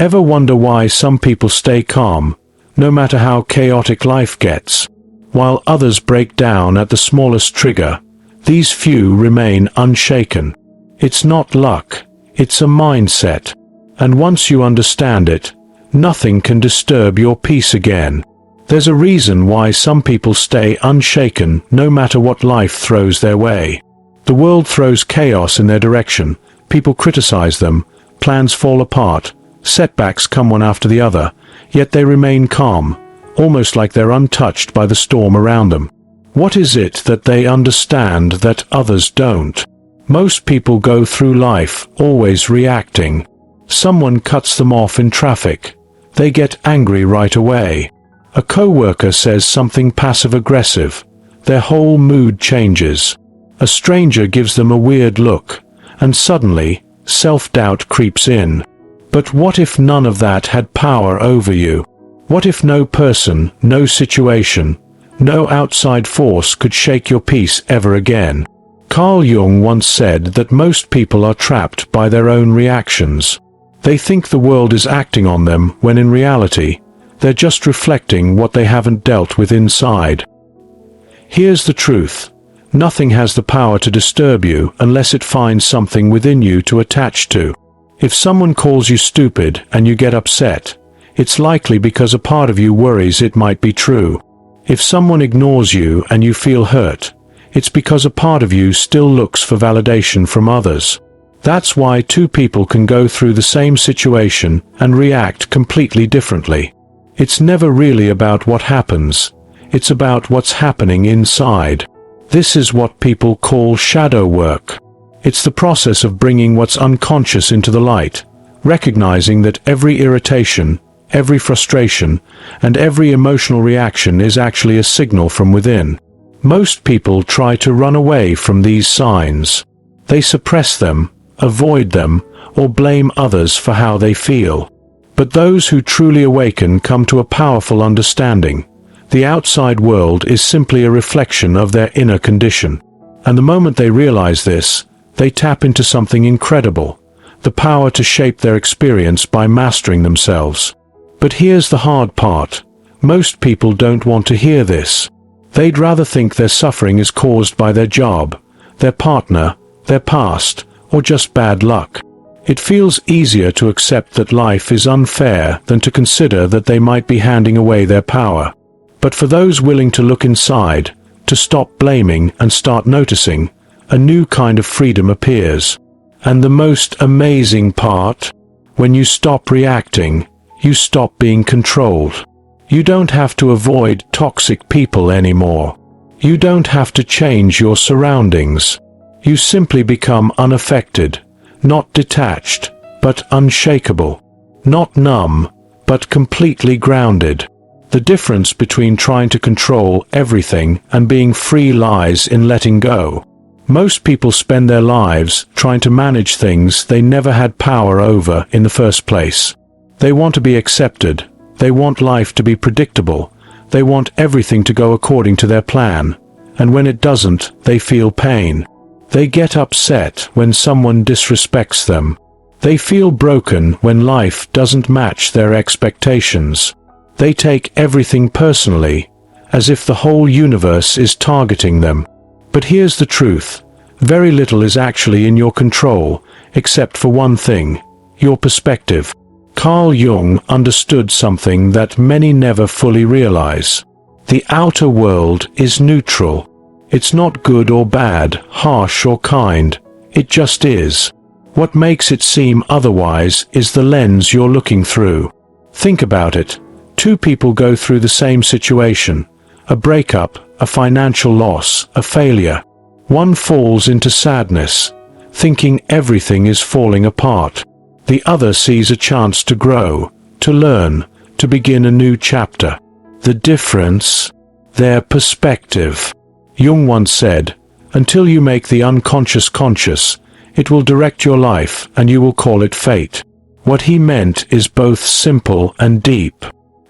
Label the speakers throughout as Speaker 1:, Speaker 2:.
Speaker 1: Ever wonder why some people stay calm, no matter how chaotic life gets, while others break down at the smallest trigger? These few remain unshaken. It's not luck, it's a mindset. And once you understand it, nothing can disturb your peace again. There's a reason why some people stay unshaken no matter what life throws their way. The world throws chaos in their direction, people criticize them, plans fall apart, setbacks come one after the other, yet they remain calm, almost like they're untouched by the storm around them. What is it that they understand that others don't? Most people go through life always reacting. Someone cuts them off in traffic. They get angry right away. A coworker says something passive-aggressive. Their whole mood changes. A stranger gives them a weird look, and suddenly, self-doubt creeps in. But what if none of that had power over you? What if no person, no situation, no outside force could shake your peace ever again? Carl Jung once said that most people are trapped by their own reactions. They think the world is acting on them when in reality, they're just reflecting what they haven't dealt with inside. Here's the truth. Nothing has the power to disturb you unless it finds something within you to attach to. If someone calls you stupid and you get upset, it's likely because a part of you worries it might be true. If someone ignores you and you feel hurt, it's because a part of you still looks for validation from others. That's why two people can go through the same situation and react completely differently. It's never really about what happens. It's about what's happening inside. This is what people call shadow work. It's the process of bringing what's unconscious into the light, recognizing that every irritation, every frustration, and every emotional reaction is actually a signal from within. Most people try to run away from these signs. They suppress them, avoid them, or blame others for how they feel. But those who truly awaken come to a powerful understanding. The outside world is simply a reflection of their inner condition. And the moment they realize this, they tap into something incredible, the power to shape their experience by mastering themselves. But here's the hard part. Most people don't want to hear this. They'd rather think their suffering is caused by their job, their partner, their past, or just bad luck. It feels easier to accept that life is unfair than to consider that they might be handing away their power. But for those willing to look inside, to stop blaming and start noticing, a new kind of freedom appears. And the most amazing part? When you stop reacting, you stop being controlled. You don't have to avoid toxic people anymore. You don't have to change your surroundings. You simply become unaffected, not detached, but unshakable. Not numb, but completely grounded. The difference between trying to control everything and being free lies in letting go. Most people spend their lives trying to manage things they never had power over in the first place. They want to be accepted. They want life to be predictable. They want everything to go according to their plan. And when it doesn't, they feel pain. They get upset when someone disrespects them. They feel broken when life doesn't match their expectations. They take everything personally, as if the whole universe is targeting them. But here's the truth. Very little is actually in your control, except for one thing: your perspective. Carl Jung understood something that many never fully realize. The outer world is neutral. It's not good or bad, harsh or kind. It just is. What makes it seem otherwise is the lens you're looking through. Think about it. Two people go through the same situation. A breakup, a financial loss, a failure. One falls into sadness, thinking everything is falling apart. The other sees a chance to grow, to learn, to begin a new chapter. The difference? Their perspective. Jung once said, "Until you make the unconscious conscious, it will direct your life and you will call it fate." What he meant is both simple and deep.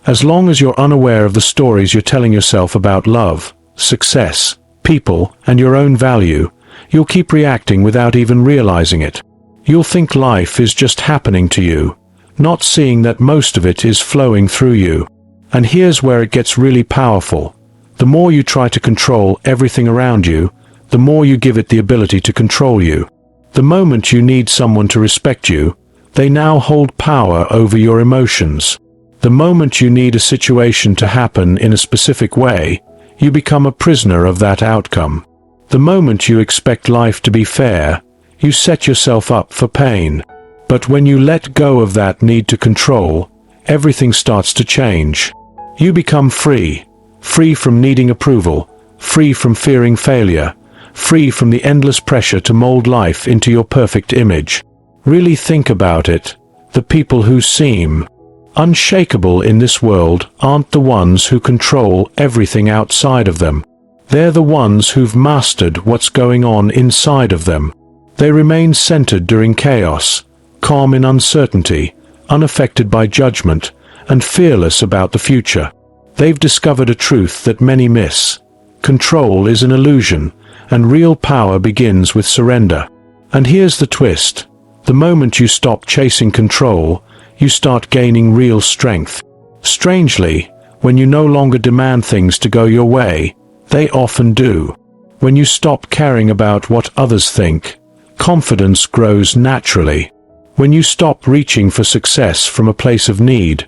Speaker 1: As long as you're unaware of the stories you're telling yourself about love, success, people, and your own value, you'll keep reacting without even realizing it. You'll think life is just happening to you, not seeing that most of it is flowing through you. And here's where it gets really powerful. The more you try to control everything around you, the more you give it the ability to control you. The moment you need someone to respect you, they now hold power over your emotions. The moment you need a situation to happen in a specific way, you become a prisoner of that outcome. The moment you expect life to be fair, you set yourself up for pain. But when you let go of that need to control, everything starts to change. You become free. Free from needing approval, free from fearing failure, free from the endless pressure to mold life into your perfect image. Really think about it. The people who seem unshakable in this world aren't the ones who control everything outside of them. They're the ones who've mastered what's going on inside of them. They remain centered during chaos, calm in uncertainty, unaffected by judgment, and fearless about the future. They've discovered a truth that many miss. Control is an illusion, and real power begins with surrender. And here's the twist. The moment you stop chasing control, you start gaining real strength. Strangely, when you no longer demand things to go your way, they often do. When you stop caring about what others think, confidence grows naturally. When you stop reaching for success from a place of need,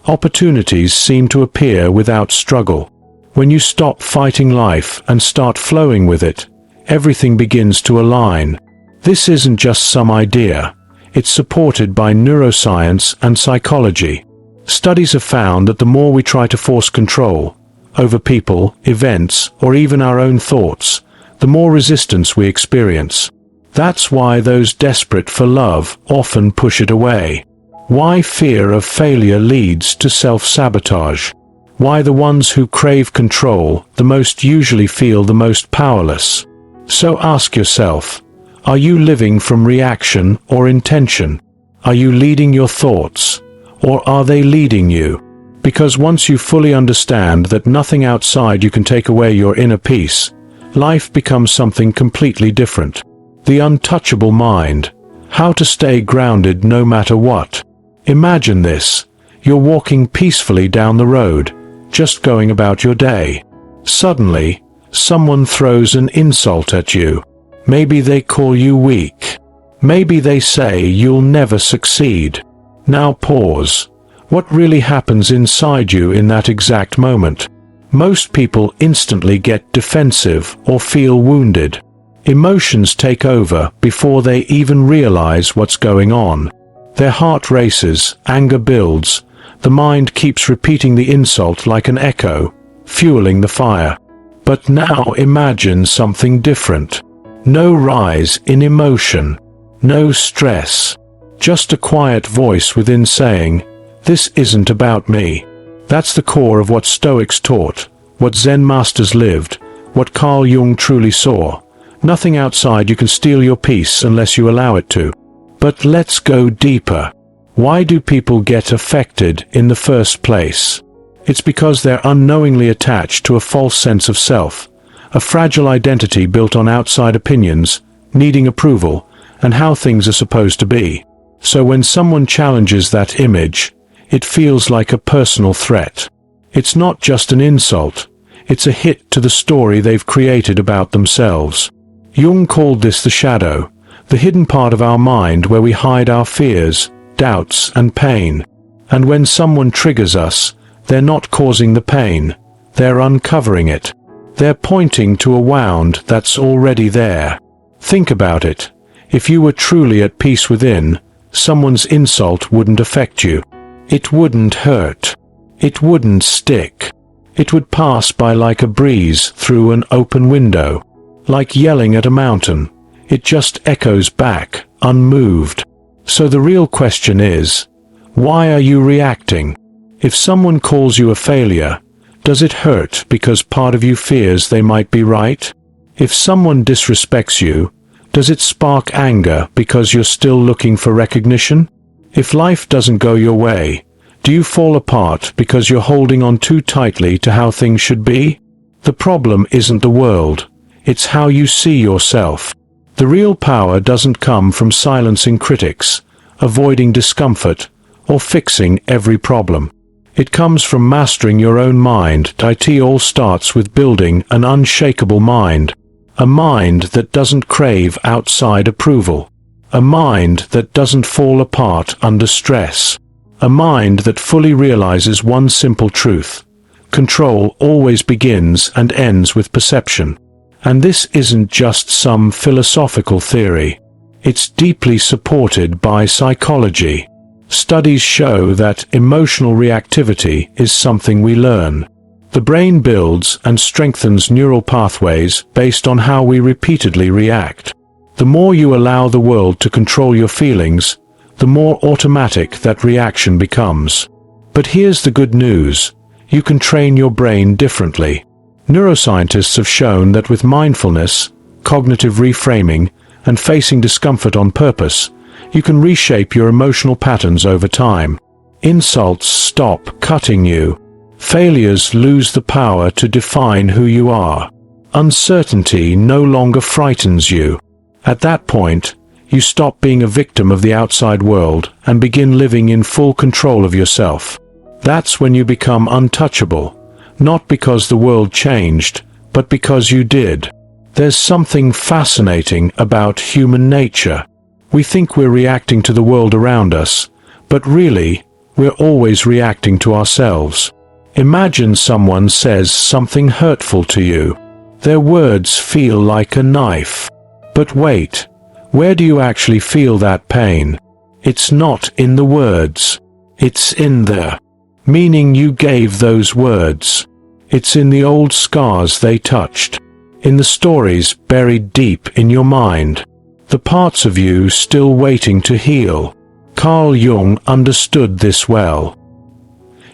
Speaker 1: opportunities seem to appear without struggle. When you stop fighting life and start flowing with it, everything begins to align. This isn't just some idea. It's supported by neuroscience and psychology. Studies have found that the more we try to force control over people, events, or even our own thoughts, the more resistance we experience. That's why those desperate for love often push it away. Why fear of failure leads to self-sabotage. Why the ones who crave control the most usually feel the most powerless. So ask yourself, are you living from reaction or intention? Are you leading your thoughts, or are they leading you? Because once you fully understand that nothing outside you can take away your inner peace, life becomes something completely different. The untouchable mind. How to stay grounded no matter what. Imagine this. You're walking peacefully down the road, just going about your day. Suddenly, someone throws an insult at you. Maybe they call you weak. Maybe they say you'll never succeed. Now pause. What really happens inside you in that exact moment? Most people instantly get defensive or feel wounded. Emotions take over before they even realize what's going on. Their heart races, anger builds, the mind keeps repeating the insult like an echo, fueling the fire. But now imagine something different. No rise in emotion, no stress, just a quiet voice within saying, "This isn't about me." That's the core of what Stoics taught, what Zen masters lived, what Carl Jung truly saw. Nothing outside you can steal your peace unless you allow it to. But let's go deeper. Why do people get affected in the first place? It's because they're unknowingly attached to a false sense of self, a fragile identity built on outside opinions, needing approval, and how things are supposed to be. So when someone challenges that image, it feels like a personal threat. It's not just an insult, it's a hit to the story they've created about themselves. Jung called this the shadow, the hidden part of our mind where we hide our fears, doubts, and pain. And when someone triggers us, they're not causing the pain, they're uncovering it. They're pointing to a wound that's already there. Think about it. If you were truly at peace within, someone's insult wouldn't affect you. It wouldn't hurt. It wouldn't stick. It would pass by like a breeze through an open window. Like yelling at a mountain. It just echoes back, unmoved. So the real question is, why are you reacting? If someone calls you a failure, does it hurt because part of you fears they might be right? If someone disrespects you, does it spark anger because you're still looking for recognition? If life doesn't go your way, do you fall apart because you're holding on too tightly to how things should be? The problem isn't the world, it's how you see yourself. The real power doesn't come from silencing critics, avoiding discomfort, or fixing every problem. It comes from mastering your own mind. It all starts with building an unshakable mind. A mind that doesn't crave outside approval. A mind that doesn't fall apart under stress. A mind that fully realizes one simple truth. Control always begins and ends with perception. And this isn't just some philosophical theory. It's deeply supported by psychology. Studies show that emotional reactivity is something we learn. The brain builds and strengthens neural pathways based on how we repeatedly react. The more you allow the world to control your feelings, the more automatic that reaction becomes. But here's the good news. You can train your brain differently. Neuroscientists have shown that with mindfulness, cognitive reframing, and facing discomfort on purpose, you can reshape your emotional patterns over time. Insults stop cutting you. Failures lose the power to define who you are. Uncertainty no longer frightens you. At that point, you stop being a victim of the outside world and begin living in full control of yourself. That's when you become untouchable, not because the world changed, but because you did. There's something fascinating about human nature. We think we're reacting to the world around us, but really, we're always reacting to ourselves. Imagine someone says something hurtful to you. Their words feel like a knife. But wait, where do you actually feel that pain? It's not in the words. It's in the meaning you gave those words. It's in the old scars they touched. In the stories buried deep in your mind. The parts of you still waiting to heal. Carl Jung understood this well.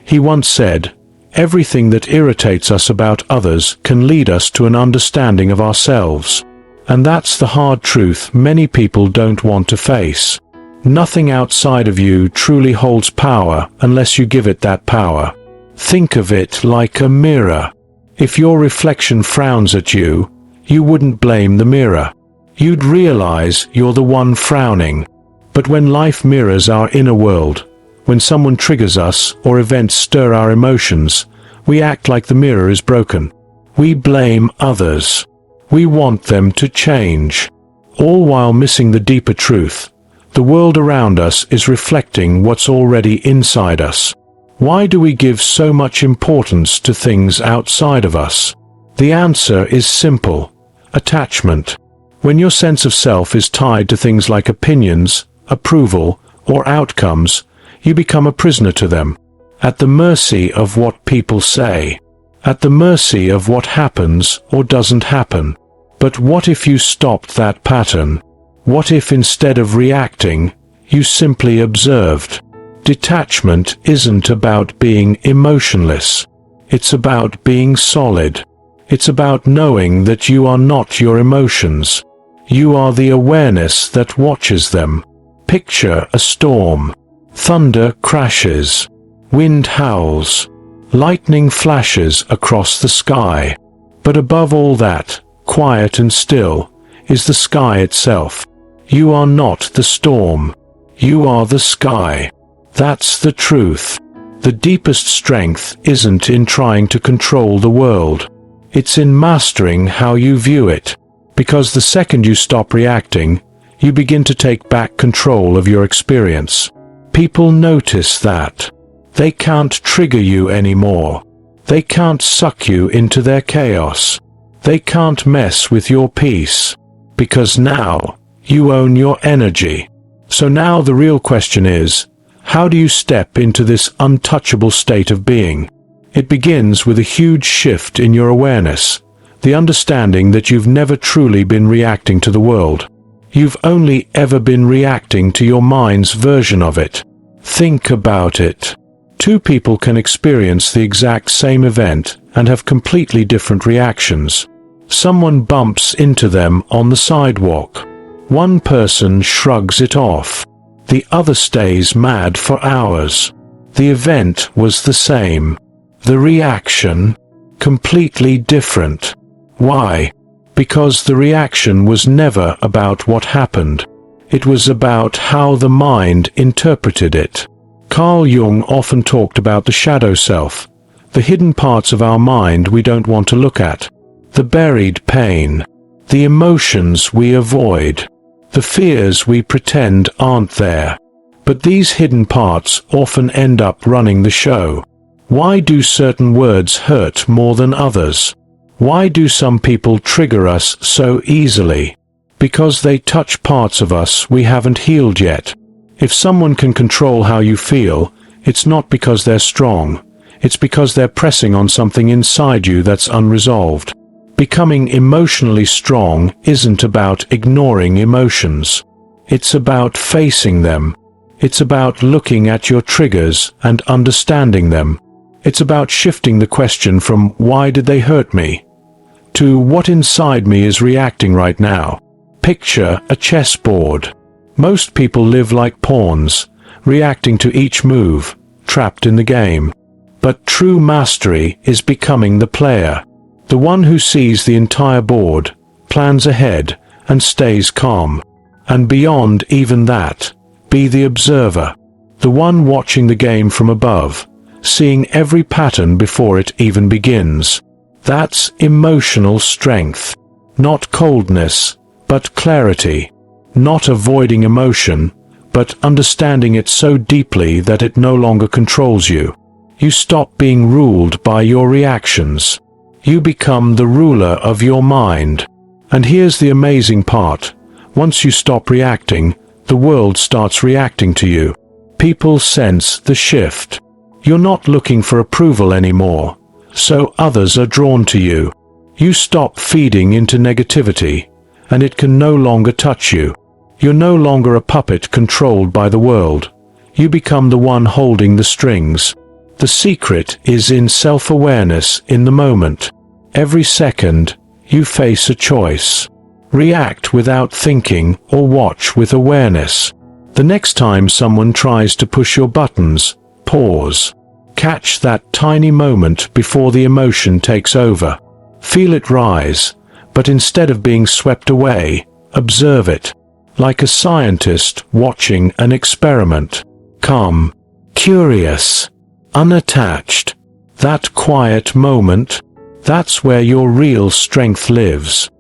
Speaker 1: He once said, "Everything that irritates us about others can lead us to an understanding of ourselves." And that's the hard truth many people don't want to face. Nothing outside of you truly holds power unless you give it that power. Think of it like a mirror. If your reflection frowns at you, you wouldn't blame the mirror. You'd realize you're the one frowning. But when life mirrors our inner world, when someone triggers us or events stir our emotions, we act like the mirror is broken. We blame others. We want them to change. All while missing the deeper truth. The world around us is reflecting what's already inside us. Why do we give so much importance to things outside of us? The answer is simple. Attachment. When your sense of self is tied to things like opinions, approval, or outcomes, you become a prisoner to them. At the mercy of what people say. At the mercy of what happens or doesn't happen. But what if you stopped that pattern? What if instead of reacting, you simply observed? Detachment isn't about being emotionless. It's about being solid. It's about knowing that you are not your emotions. You are the awareness that watches them. Picture a storm. Thunder crashes. Wind howls. Lightning flashes across the sky. But above all that, quiet and still, is the sky itself. You are not the storm. You are the sky. That's the truth. The deepest strength isn't in trying to control the world. It's in mastering how you view it. Because the second you stop reacting, you begin to take back control of your experience. People notice that. They can't trigger you anymore. They can't suck you into their chaos. They can't mess with your peace. Because now, you own your energy. So now the real question is, how do you step into this untouchable state of being? It begins with a huge shift in your awareness, the understanding that you've never truly been reacting to the world. You've only ever been reacting to your mind's version of it. Think about it. Two people can experience the exact same event and have completely different reactions. Someone bumps into them on the sidewalk. One person shrugs it off. The other stays mad for hours. The event was the same. The reaction, completely different. Why? Because the reaction was never about what happened. It was about how the mind interpreted it. Carl Jung often talked about the shadow self, the hidden parts of our mind we don't want to look at, the buried pain, the emotions we avoid, the fears we pretend aren't there. But these hidden parts often end up running the show. Why do certain words hurt more than others? Why do some people trigger us so easily? Because they touch parts of us we haven't healed yet. If someone can control how you feel, it's not because they're strong. It's because they're pressing on something inside you that's unresolved. Becoming emotionally strong isn't about ignoring emotions. It's about facing them. It's about looking at your triggers and understanding them. It's about shifting the question from "why did they hurt me?" to "what inside me is reacting right now?" Picture a chessboard. Most people live like pawns, reacting to each move, trapped in the game. But true mastery is becoming the player. The one who sees the entire board, plans ahead, and stays calm. And beyond even that, be the observer. The one watching the game from above, seeing every pattern before it even begins. That's emotional strength. Not coldness, but clarity. Not avoiding emotion, but understanding it so deeply that it no longer controls you. You stop being ruled by your reactions. You become the ruler of your mind. And here's the amazing part. Once you stop reacting, the world starts reacting to you. People sense the shift. You're not looking for approval anymore, so others are drawn to you. You stop feeding into negativity, and it can no longer touch you. You're no longer a puppet controlled by the world. You become the one holding the strings. The secret is in self-awareness in the moment. Every second, you face a choice. React without thinking or watch with awareness. The next time someone tries to push your buttons, pause. Catch that tiny moment before the emotion takes over. Feel it rise, but instead of being swept away, observe it. Like a scientist watching an experiment. Calm, curious, unattached. That quiet moment, that's where your real strength lives.